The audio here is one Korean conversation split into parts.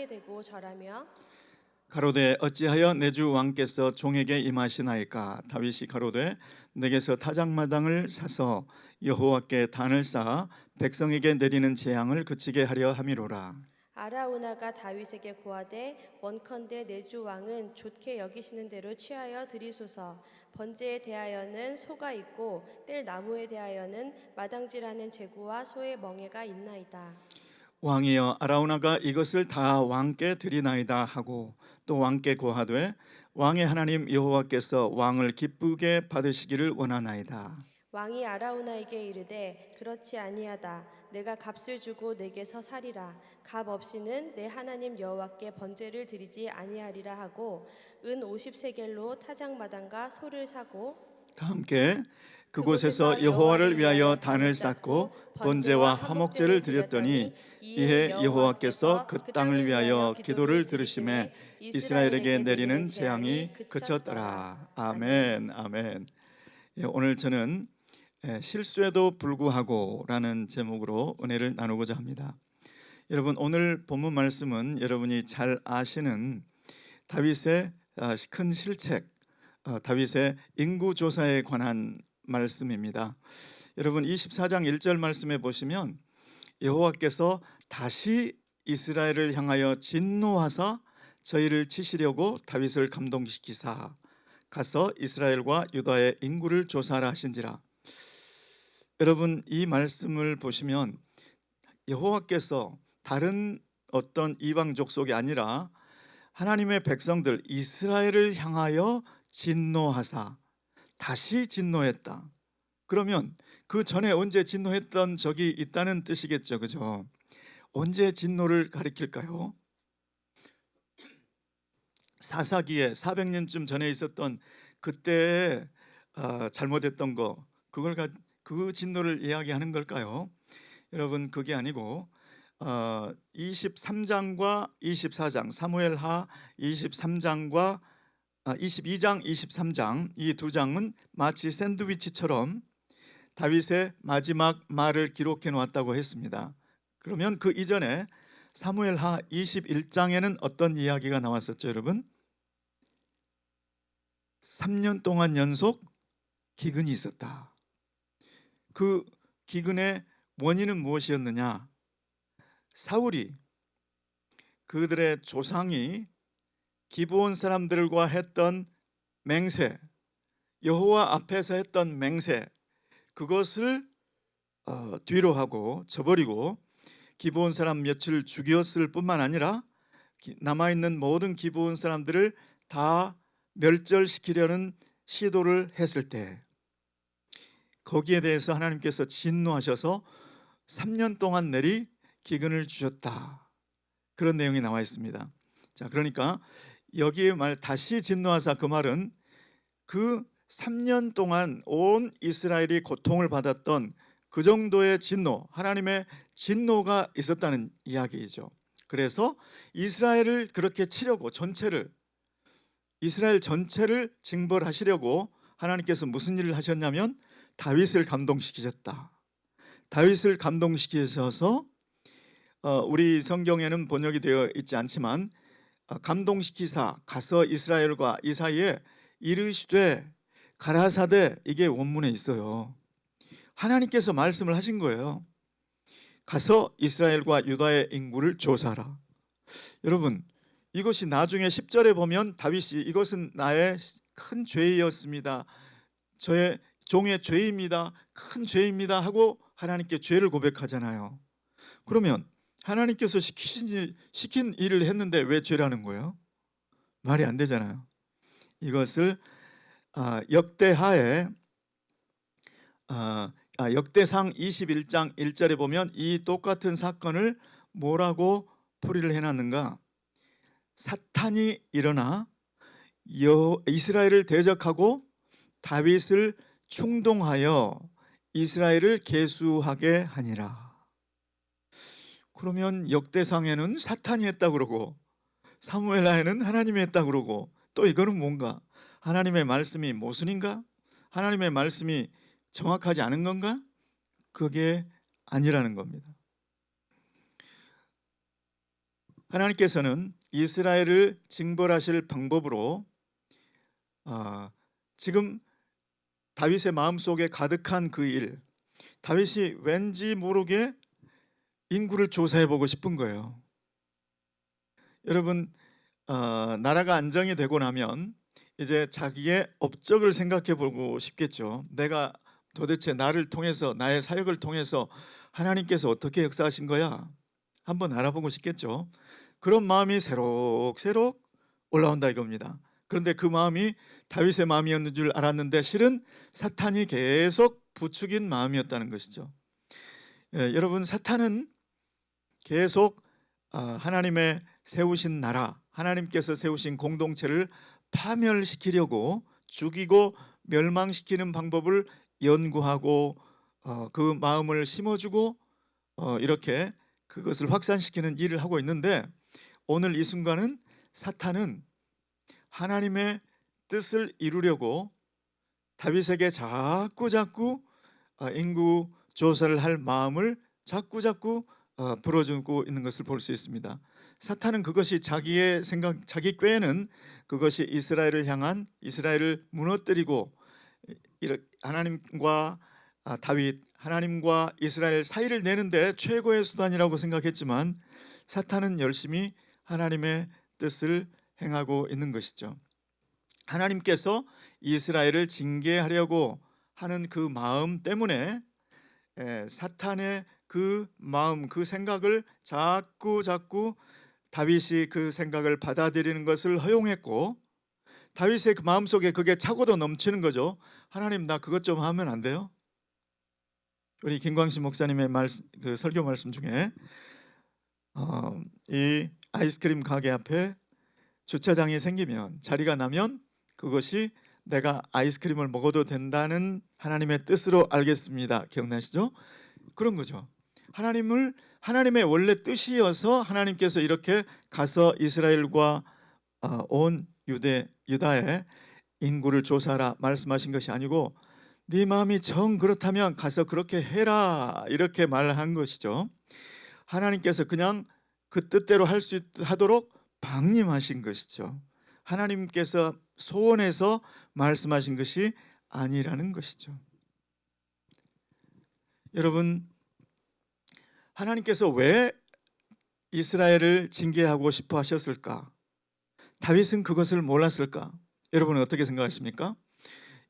되고 절하며 가로되 어찌하여 내 주 왕께서 종에게 임하시나이까. 다윗이 가로되 내게서 타작마당을 사서 여호와께 단을 쌓아 백성에게 내리는 재앙을 그치게 하려 함이로라. 아라우나가 다윗에게 고하되 원컨대 내 주 왕은 좋게 여기시는 대로 취하여 드리소서. 번제에 대하여는 소가 있고 뗄 나무에 대하여는 마당질하는 제구와 소의 멍에가 있나이다. 왕이여 아라우나가 이것을 다 왕께 드리나이다 하고 또 왕께 고하되 왕의 하나님 여호와께서 왕을 기쁘게 받으시기를 원하나이다. 왕이 아라우나에게 이르되 그렇지 아니하다. 내가 값을 주고 내게서 사리라. 값 없이는 내 하나님 여호와께 번제를 드리지 아니하리라 하고 은 50세겔로 타작마당과 소를 사고 다 함께 그곳에서 여호와를 위하여 단을 쌓고 번제와 화목제를 드렸더니 이에 여호와께서 그 땅을 위하여 기도를 들으심에 이스라엘에게 내리는 재앙이 그쳤더라. 아멘. 아멘. 예, 오늘 저는 실수에도 불구하고라는 제목으로 은혜를 나누고자 합니다. 여러분, 오늘 본문 말씀은 여러분이 잘 아시는 다윗의 큰 실책, 다윗의 인구조사에 관한 말씀입니다. 여러분, 24장 1절 말씀에 보시면 여호와께서 다시 이스라엘을 향하여 진노하사 저희를 치시려고 다윗을 감동시키사 가서 이스라엘과 유다의 인구를 조사하라 하신지라. 여러분, 이 말씀을 보시면 여호와께서 다른 어떤 이방 족속이 아니라 하나님의 백성들 이스라엘을 향하여 진노하사 다시 진노했다. 그러면 그 전에 언제 진노했던 적이 있다는 뜻이겠죠, 그죠? 언제 진노를 가리킬까요? 사사기에 400년쯤 전에 있었던 그때 잘못했던 거, 그 진노를 이야기하는 걸까요? 여러분, 그게 아니고 23장과 24장 사무엘하 23장과 22장 23장 이 두 장은 마치 샌드위치처럼 다윗의 마지막 말을 기록해 놓았다고 했습니다. 그러면 그 이전에 사무엘하 21장에는 어떤 이야기가 나왔었죠, 여러분? 3년 동안 연속 기근이 있었다. 그 기근의 원인은 무엇이었느냐? 사울이 그들의 조상이 기브온 사람들과 했던 맹세, 여호와 앞에서 했던 맹세, 그것을 뒤로 하고 저버리고 기브온 사람 며칠 죽였을 뿐만 아니라 남아있는 모든 기브온 사람들을 다 멸절시키려는 시도를 했을 때 거기에 대해서 하나님께서 진노하셔서 3년 동안 내리 기근을 주셨다. 그런 내용이 나와 있습니다. 자, 그러니까 여기에 말 다시 진노하사, 그 말은 그 3년 동안 온 이스라엘이 고통을 받았던 그 정도의 진노, 하나님의 진노가 있었다는 이야기이죠. 그래서 이스라엘을 그렇게 치려고 이스라엘 전체를 징벌하시려고 하나님께서 무슨 일을 하셨냐면 다윗을 감동시키셨다. 다윗을 감동시키셔서 우리 성경에는 번역이 되어 있지 않지만 감동시키사 가서 이스라엘과 이 사이에 이르시되 가라사대, 이게 원문에 있어요. 하나님께서 말씀을 하신 거예요. 가서 이스라엘과 유다의 인구를 조사하라. 여러분, 이것이 나중에 10절에 보면 다윗이 이것은 나의 큰 죄였습니다, 저의 종의 죄입니다, 큰 죄입니다 하고 하나님께 죄를 고백하잖아요. 그러면 하나님께서 시킨 일을 했는데 왜 죄라는 거예요? 말이 안 되잖아요. 이것을 역대하에 역대상 21장 1절에 보면 이 똑같은 사건을 뭐라고 풀이를 해놨는가? 사탄이 일어나 이스라엘을 대적하고 다윗을 충동하여 이스라엘을 계수하게 하니라. 그러면 역대상에는 사탄이 했다 그러고 사무엘하에는 하나님이 했다 그러고, 또 이거는 뭔가? 하나님의 말씀이 모순인가? 하나님의 말씀이 정확하지 않은 건가? 그게 아니라는 겁니다. 하나님께서는 이스라엘을 징벌하실 방법으로 지금 다윗의 마음속에 가득한 그 일, 다윗이 왠지 모르게 인구를 조사해 보고 싶은 거예요. 여러분, 나라가 안정이 되고 나면 이제 자기의 업적을 생각해 보고 싶겠죠. 내가 도대체 나를 통해서, 나의 사역을 통해서 하나님께서 어떻게 역사하신 거야? 한번 알아보고 싶겠죠. 그런 마음이 새록새록 올라온다 이겁니다. 그런데 그 마음이 다윗의 마음이었는 줄 알았는데 실은 사탄이 계속 부추긴 마음이었다는 것이죠. 여러분, 사탄은 계속 하나님의 세우신 나라, 하나님께서 세우신 공동체를 파멸시키려고 죽이고 멸망시키는 방법을 연구하고 그 마음을 심어주고 이렇게 그것을 확산시키는 일을 하고 있는데, 오늘 이 순간은 사탄은 하나님의 뜻을 이루려고 다윗에게 자꾸 인구 조사를 할 마음을 자꾸 불어주고 있는 것을 볼 수 있습니다. 사탄은 그것이 자기의 생각, 자기 꾀에는 그것이 이스라엘을 향한, 이스라엘을 무너뜨리고 하나님과 다윗, 하나님과 이스라엘 사이를 내는데 최고의 수단이라고 생각했지만, 사탄은 열심히 하나님의 뜻을 행하고 있는 것이죠. 하나님께서 이스라엘을 징계하려고 하는 그 마음 때문에 사탄의 그 마음, 그 생각을 자꾸 다윗이 그 생각을 받아들이는 것을 허용했고, 다윗의 그 마음속에 그게 차고도 넘치는 거죠. 하나님, 나 그것 좀 하면 안 돼요? 우리 김광식 목사님의 그 설교 말씀 중에 이 아이스크림 가게 앞에 주차장이 생기면, 자리가 나면 그것이 내가 아이스크림을 먹어도 된다는 하나님의 뜻으로 알겠습니다. 기억나시죠? 그런 거죠. 하나님의 원래 뜻이어서 하나님께서 이렇게 가서 이스라엘과 온 유다의 인구를 조사하라 말씀하신 것이 아니고, 네 마음이 정 그렇다면 가서 그렇게 해라 이렇게 말한 것이죠. 하나님께서 그냥 그 뜻대로 하도록 방임하신 것이죠. 하나님께서 소원해서 말씀하신 것이 아니라는 것이죠. 여러분, 하나님께서 왜 이스라엘을 징계하고 싶어 하셨을까? 다윗은 그것을 몰랐을까? 여러분은 어떻게 생각하십니까?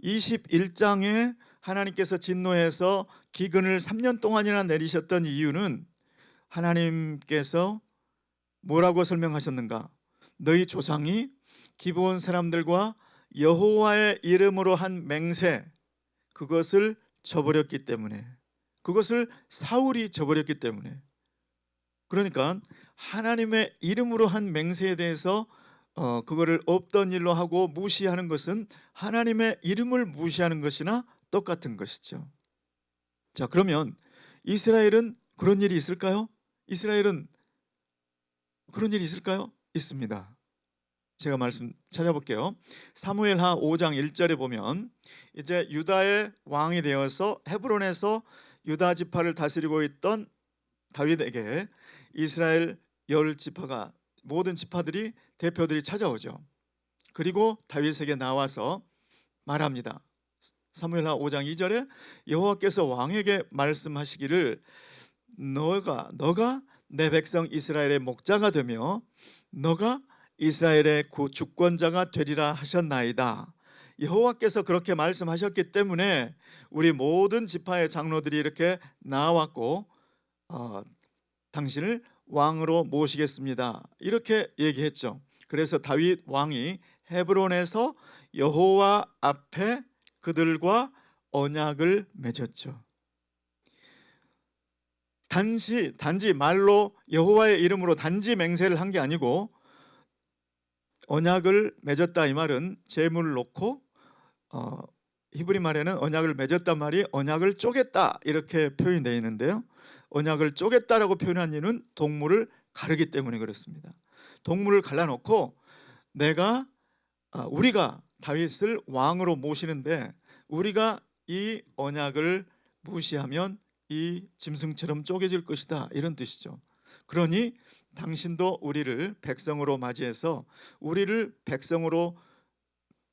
21장에 하나님께서 진노해서 기근을 3년 동안이나 내리셨던 이유는 하나님께서 뭐라고 설명하셨는가? 너희 조상이 기브온 사람들과 여호와의 이름으로 한 맹세, 그것을 저버렸기 때문에, 그것을 사울이 저버렸기 때문에. 그러니까 하나님의 이름으로 한 맹세에 대해서 그거를 없던 일로 하고 무시하는 것은 하나님의 이름을 무시하는 것이나 똑같은 것이죠. 자, 그러면 이스라엘은 그런 일이 있을까요? 이스라엘은 그런 일이 있을까요? 있습니다. 제가 말씀 찾아볼게요. 사무엘하 5장 1절에 보면, 이제 유다의 왕이 되어서 헤브론에서 유다 지파를 다스리고 있던 다윗에게 이스라엘 10지파가, 모든 지파들이, 대표들이 찾아오죠. 그리고 다윗에게 나와서 말합니다. 사무엘하 5장 2절에 여호와께서 왕에게 말씀하시기를 너가 내 백성 이스라엘의 목자가 되며 너가 이스라엘의 주권자가 되리라 하셨나이다. 여호와께서 그렇게 말씀하셨기 때문에 우리 모든 지파의 장로들이 이렇게 나왔고 당신을 왕으로 모시겠습니다, 이렇게 얘기했죠. 그래서 다윗 왕이 헤브론에서 여호와 앞에 그들과 언약을 맺었죠. 단지 말로 여호와의 이름으로 단지 맹세를 한 게 아니고, 언약을 맺었다 이 말은 제물을 놓고, 히브리 말에는 언약을 맺었단 말이 언약을 쪼갰다 이렇게 표현이 되어 있는데요, 언약을 쪼갰다라고 표현한 이유는 동물을 가르기 때문에 그렇습니다. 동물을 갈라놓고 우리가 다윗을 왕으로 모시는데 우리가 이 언약을 무시하면 이 짐승처럼 쪼개질 것이다, 이런 뜻이죠. 그러니 당신도 우리를 백성으로 맞이해서 우리를 백성으로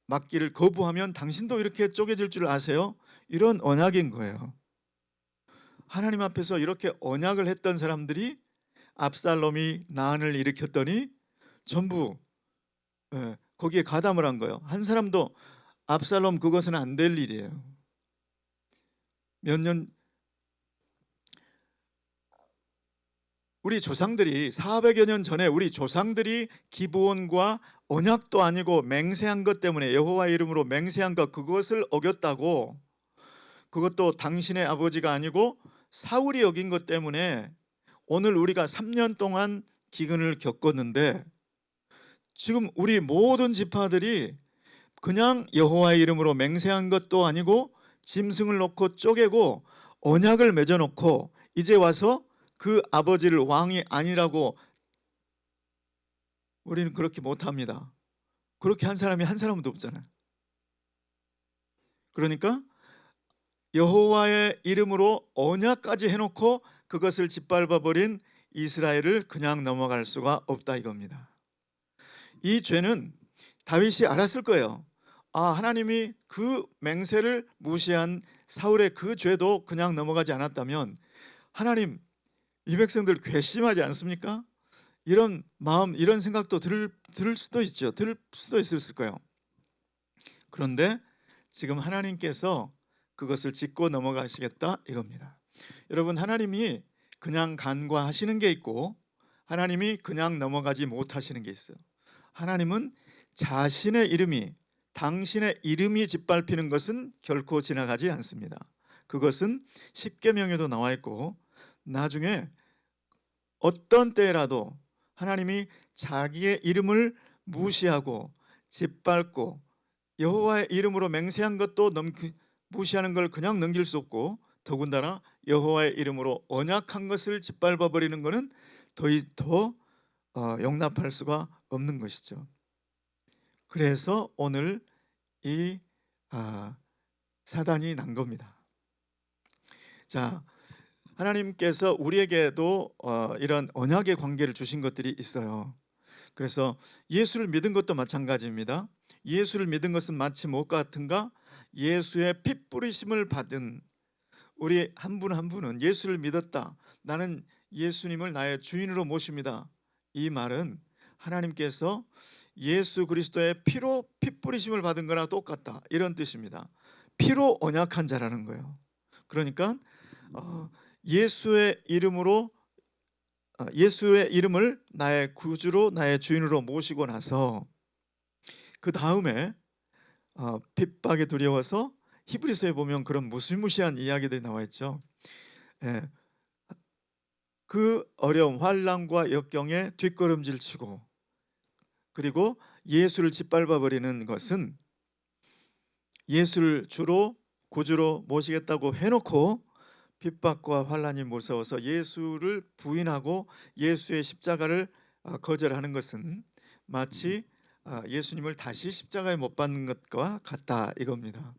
맡기를 거부하면 당신도 이렇게 쪼개질 줄 아세요? 이런 언약인 거예요. 하나님 앞에서 이렇게 언약을 했던 사람들이 압살롬이 난을 일으켰더니 전부 거기에 가담을 한 거예요. 한 사람도 압살롬 그것은 안 될 일이에요. 몇 년 우리 조상들이 400여 년 전에 우리 조상들이 기브온과 언약도 아니고 맹세한 것 때문에 여호와의 이름으로 맹세한 것 그것을 어겼다고 그것도 당신의 아버지가 아니고 사울이 어긴 것 때문에 오늘 우리가 3년 동안 기근을 겪었는데 지금 우리 모든 지파들이 그냥 여호와의 이름으로 맹세한 것도 아니고 짐승을 놓고 쪼개고 언약을 맺어놓고 이제 와서 그 아버지를 왕이 아니라고 우리는 그렇게 못합니다. 그렇게 한 사람이 한 사람도 없잖아요. 그러니까 여호와의 이름으로 언약까지 해놓고 그것을 짓밟아버린 이스라엘을 그냥 넘어갈 수가 없다 이겁니다. 이 죄는 다윗이 알았을 거예요. 하나님이 그 맹세를 무시한 사울의 그 죄도 그냥 넘어가지 않았다면 하나님 이 백성들 괘씸하지 않습니까? 이런 마음 이런 생각도 들을 수도 있죠. 들을 수도 있을 거예요. 그런데 지금 하나님께서 그것을 짚고 넘어가시겠다 이겁니다. 여러분 하나님이 그냥 간과하시는 게 있고 하나님이 그냥 넘어가지 못하시는 게 있어요. 하나님은 자신의 이름이 당신의 이름이 짓밟히는 것은 결코 지나가지 않습니다. 그것은 십계명에도 나와 있고 나중에 어떤 때라도 하나님이 자기의 이름을 무시하고 짓밟고 여호와의 이름으로 맹세한 것도 무시하는 걸 그냥 넘길 수 없고 더군다나 여호와의 이름으로 언약한 것을 짓밟아 버리는 것은 더 용납할 수가 없는 것이죠. 그래서 오늘 이 사단이 난 겁니다. 자, 하나님께서 우리에게도 이런 언약의 관계를 주신 것들이 있어요. 그래서 예수를 믿은 것도 마찬가지입니다. 예수를 믿은 것은 마치 무엇과 같은가? 예수의 피 뿌리심을 받은 우리 한 분 한 분은 예수를 믿었다. 나는 예수님을 나의 주인으로 모십니다. 이 말은 하나님께서 예수 그리스도의 피로 피 뿌리심을 받은 거나 똑같다. 이런 뜻입니다. 피로 언약한 자라는 거예요. 그러니까 예수의 이름으로 예수의 이름을 나의 구주로 나의 주인으로 모시고 나서 그 다음에 핍박에 두려워서 히브리서에 보면 그런 무시무시한 이야기들이 나와 있죠. 그 어려움, 환난과 역경에 뒷걸음질 치고 그리고 예수를 짓밟아 버리는 것은 예수를 주로 구주로 모시겠다고 해놓고 핍박과 환난이 무서워서 예수를 부인하고 예수의 십자가를 거절하는 것은 마치 예수님을 다시 십자가에 못 박는 것과 같다 이겁니다.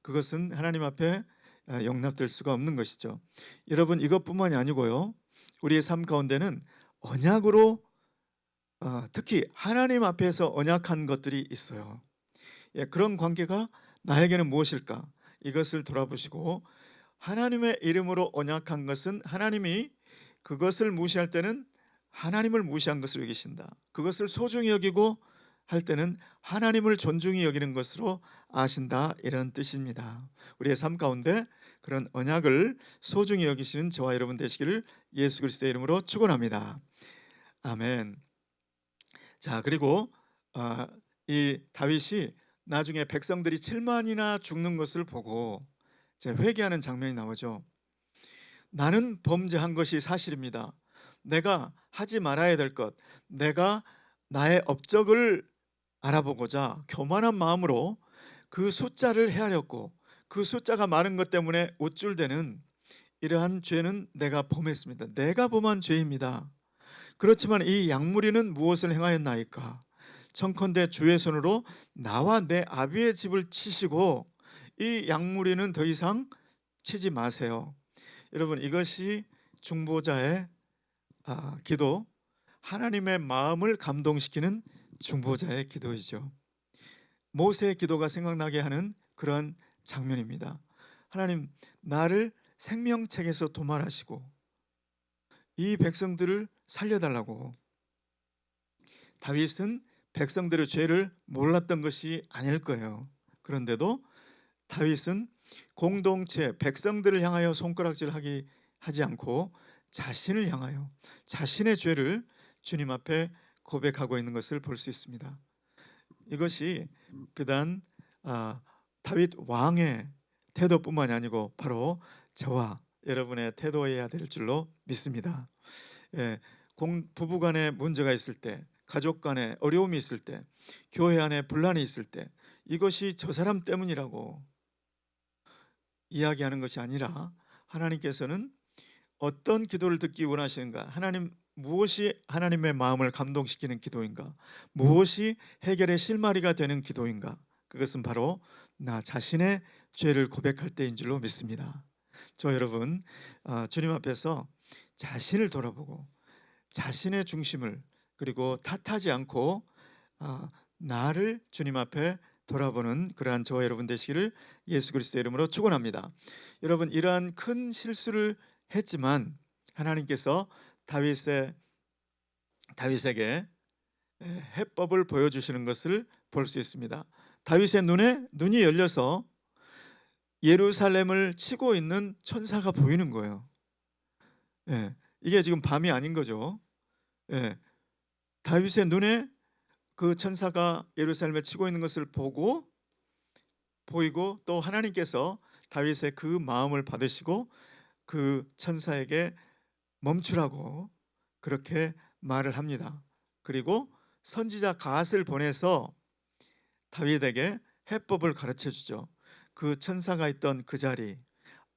그것은 하나님 앞에 용납될 수가 없는 것이죠. 여러분 이것뿐만이 아니고요. 우리의 삶 가운데는 언약으로 특히 하나님 앞에서 언약한 것들이 있어요. 그런 관계가 나에게는 무엇일까? 이것을 돌아보시고 하나님의 이름으로 언약한 것은 하나님이 그것을 무시할 때는 하나님을 무시한 것으로 여기신다. 그것을 소중히 여기고 할 때는 하나님을 존중히 여기는 것으로 아신다 이런 뜻입니다. 우리의 삶 가운데 그런 언약을 소중히 여기시는 저와 여러분 되시기를 예수 그리스도의 이름으로 축원합니다. 아멘. 자 그리고 이 다윗이 나중에 백성들이 7만이나 죽는 것을 보고 회개하는 장면이 나오죠. 나는 범죄한 것이 사실입니다. 내가 하지 말아야 될 것, 내가 나의 업적을 알아보고자 교만한 마음으로 그 숫자를 헤아렸고 그 숫자가 많은 것 때문에 우쭐대는 이러한 죄는 내가 범했습니다. 내가 범한 죄입니다. 그렇지만 이 양무리는 무엇을 행하였나이까? 청컨대 주의 손으로 나와 내 아비의 집을 치시고 이 양무리는 더 이상 치지 마세요. 여러분 이것이 중보자의 기도, 하나님의 마음을 감동시키는 중보자의 기도이죠. 모세의 기도가 생각나게 하는 그런 장면입니다. 하나님, 나를 생명책에서 도말하시고 이 백성들을 살려달라고. 다윗은 백성들의 죄를 몰랐던 것이 아닐 거예요. 그런데도 다윗은 공동체 백성들을 향하여 하지 않고 자신을 향하여 자신의 죄를 주님 앞에 고백하고 있는 것을 볼 수 있습니다. 이것이 비단 다윗 왕의 태도뿐만이 아니고 바로 저와 여러분의 태도여야 될 줄로 믿습니다. 예, 부부 간에 문제가 있을 때, 가족 간에 어려움이 있을 때, 교회 안에 분란이 있을 때 이것이 저 사람 때문이라고 이야기하는 것이 아니라 하나님께서는 어떤 기도를 듣기 원하시는가? 하나님, 무엇이 하나님의 마음을 감동시키는 기도인가? 무엇이 해결의 실마리가 되는 기도인가? 그것은 바로 나 자신의 죄를 고백할 때인 줄로 믿습니다. 저 여러분, 주님 앞에서 자신을 돌아보고 자신의 중심을, 그리고 탓하지 않고 나를 주님 앞에 돌아보는 그러한 저와 여러분 되시기를 예수 그리스도의 이름으로 축원합니다. 여러분, 이러한 큰 실수를 했지만 하나님께서 다윗에게 해법을 보여주시는 것을 볼 수 있습니다. 다윗의 눈이 열려서 예루살렘을 치고 있는 천사가 보이는 거예요. 이게 지금 밤이 아닌 거죠. 다윗의 눈에 그 천사가 예루살렘을 치고 있는 것을 보이고 또 하나님께서 다윗의 그 마음을 받으시고 그 천사에게 멈추라고 그렇게 말을 합니다. 그리고 선지자 갓을 보내서 다윗에게 해법을 가르쳐 주죠. 그 천사가 있던 그 자리,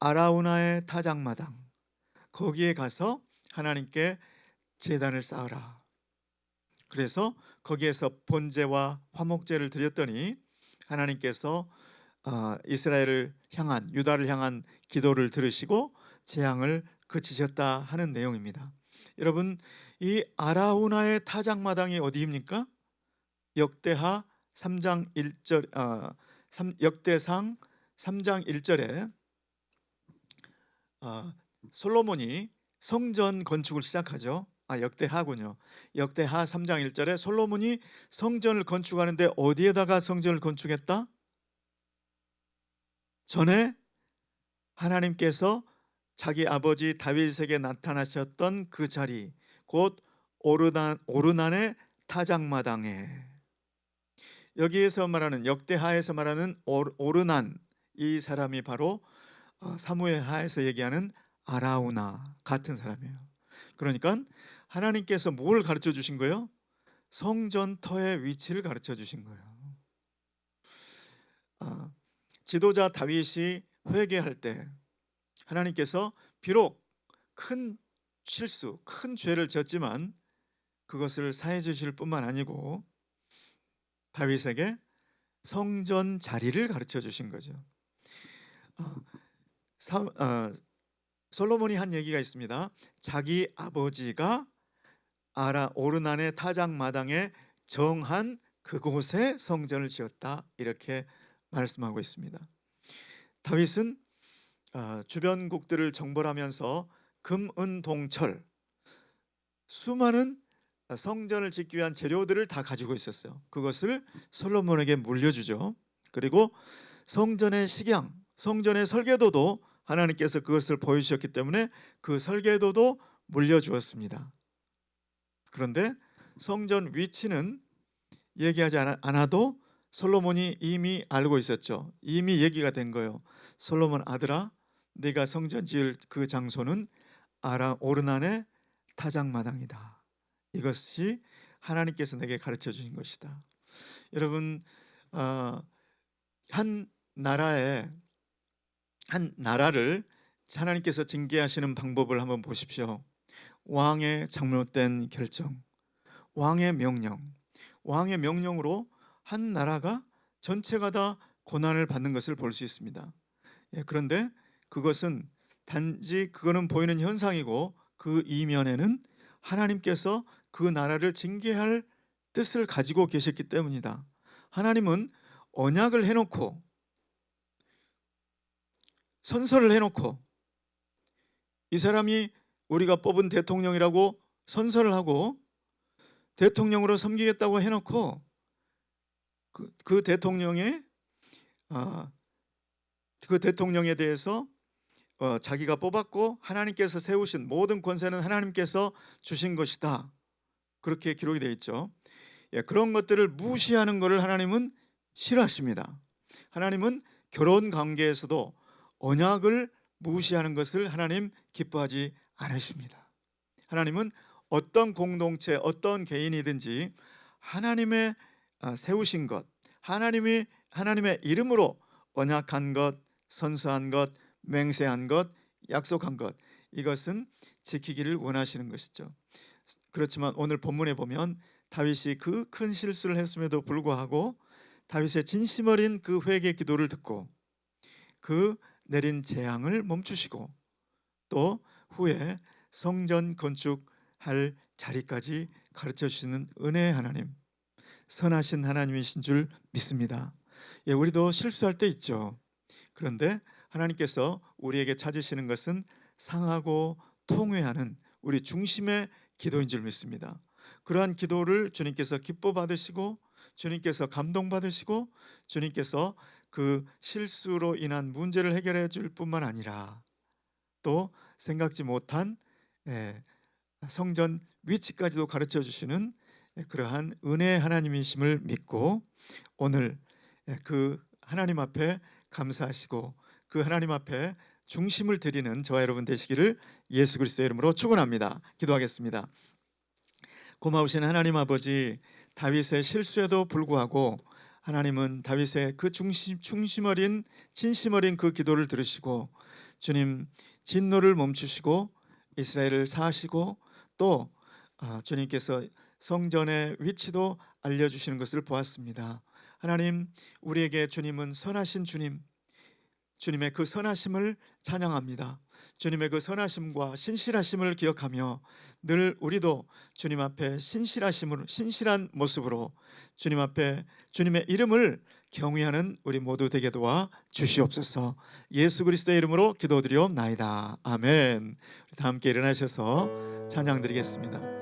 아라우나의 타작마당, 거기에 가서 하나님께 제단을 쌓으라. 그래서 거기에서 번제와 화목제를 드렸더니 하나님께서 이스라엘을 향한, 유다를 향한 기도를 들으시고 재앙을 그치셨다 하는 내용입니다. 여러분, 이 아라우나의 타작마당이 어디입니까? 역대하 3장 1절, 역대상 3장 1절에 솔로몬이 성전 건축을 시작하죠. 역대하군요. 역대하 3장 1절에 솔로몬이 성전을 건축하는데 어디에다가 성전을 건축했다? 전에 하나님께서 자기 아버지 다윗에게 나타나셨던 그 자리, 곧 오르난의 타작마당에, 여기에서 말하는, 역대하에서 말하는 오르난, 이 사람이 바로 사무엘하에서 얘기하는 아라우나 같은 사람이에요. 그러니까 하나님께서 뭘 가르쳐 주신 거예요? 성전터의 위치를 가르쳐 주신 거예요. 지도자 다윗이 회개할 때 하나님께서 비록 큰 실수, 큰 죄를 졌지만 그것을 사해 주실 뿐만 아니고 다윗에게 성전 자리를 가르쳐 주신 거죠. 솔로몬이 한 얘기가 있습니다. 자기 아버지가 오르난의 타작마당에 정한 그곳에 성전을 지었다, 이렇게 말씀하고 있습니다. 다윗은 주변국들을 정벌하면서 금은동철 수많은 성전을 짓기 위한 재료들을 다 가지고 있었어요. 그것을 솔로몬에게 물려주죠. 그리고 성전의 식양, 성전의 설계도도 하나님께서 그것을 보여주셨기 때문에 그 설계도도 물려주었습니다. 그런데 성전 위치는 얘기하지 않아도 솔로몬이 이미 알고 있었죠. 이미 얘기가 된 거예요. 솔로몬 아들아, 네가 성전 지을 그 장소는 오르난의 타작마당이다. 이것이 하나님께서 내게 가르쳐 주신 것이다. 여러분, 한 나라를 하나님께서 징계하시는 방법을 한번 보십시오. 왕의 잘못된 결정, 왕의 명령으로 한 나라가 전체가 다 고난을 받는 것을 볼 수 있습니다. 그런데 그거는 보이는 현상이고 그 이면에는 하나님께서 그 나라를 징계할 뜻을 가지고 계셨기 때문이다. 하나님은 언약을 해놓고 선서를 해놓고 이 사람이 우리가 뽑은 대통령이라고 선서를 하고 대통령으로 섬기겠다고 해놓고 그 대통령의 그 대통령에 대해서 자기가 뽑았고 하나님께서 세우신 모든 권세는 하나님께서 주신 것이다. 그렇게 기록이 되어 있죠. 그런 것들을 무시하는 것을 하나님은 싫어하십니다. 하나님은 결혼 관계에서도 언약을 무시하는 것을 하나님 기뻐하지 않으십니다. 하나님은 어떤 공동체, 어떤 개인이든지 하나님의 세우신 것, 하나님의 이름으로 언약한 것, 선서한 것, 맹세한 것, 약속한 것, 이것은 지키기를 원하시는 것이죠. 그렇지만 오늘 본문에 보면 다윗이 그 큰 실수를 했음에도 불구하고 다윗의 진심 어린 그 회개 기도를 듣고 그 내린 재앙을 멈추시고 또 후에 성전 건축할 자리까지 가르쳐 주시는 은혜의 하나님, 선하신 하나님이신 줄 믿습니다. 우리도 실수할 때 있죠. 그런데 하나님께서 우리에게 찾으시는 것은 상하고 통회하는 우리 중심의 기도인 줄 믿습니다. 그러한 기도를 주님께서 기뻐 받으시고 주님께서 감동 받으시고 주님께서 그 실수로 인한 문제를 해결해 줄 뿐만 아니라 또 생각지 못한 성전 위치까지도 가르쳐 주시는 그러한 은혜의 하나님이심을 믿고 오늘 그 하나님 앞에 감사하시고 그 하나님 앞에 중심을 드리는 저와 여러분 되시기를 예수 그리스도의 이름으로 축원합니다. 기도하겠습니다. 고마우신 하나님 아버지, 다윗의 실수에도 불구하고 하나님은 다윗의 그 중심 어린 진심 어린 그 기도를 들으시고 주님 진노를 멈추시고 이스라엘을 사하시고 또 주님께서 성전의 위치도 알려주시는 것을 보았습니다. 하나님, 우리에게 주님은 선하신 주님, 주님의 그 선하심을 찬양합니다. 주님의 그 선하심과 신실하심을 기억하며 늘 우리도 주님 앞에 신실한 모습으로 주님 앞에 주님의 이름을 경외하는 우리 모두 되게 도와 주시옵소서. 예수 그리스도의 이름으로 기도드리옵나이다. 아멘. 다 함께 일어나셔서 찬양 드리겠습니다.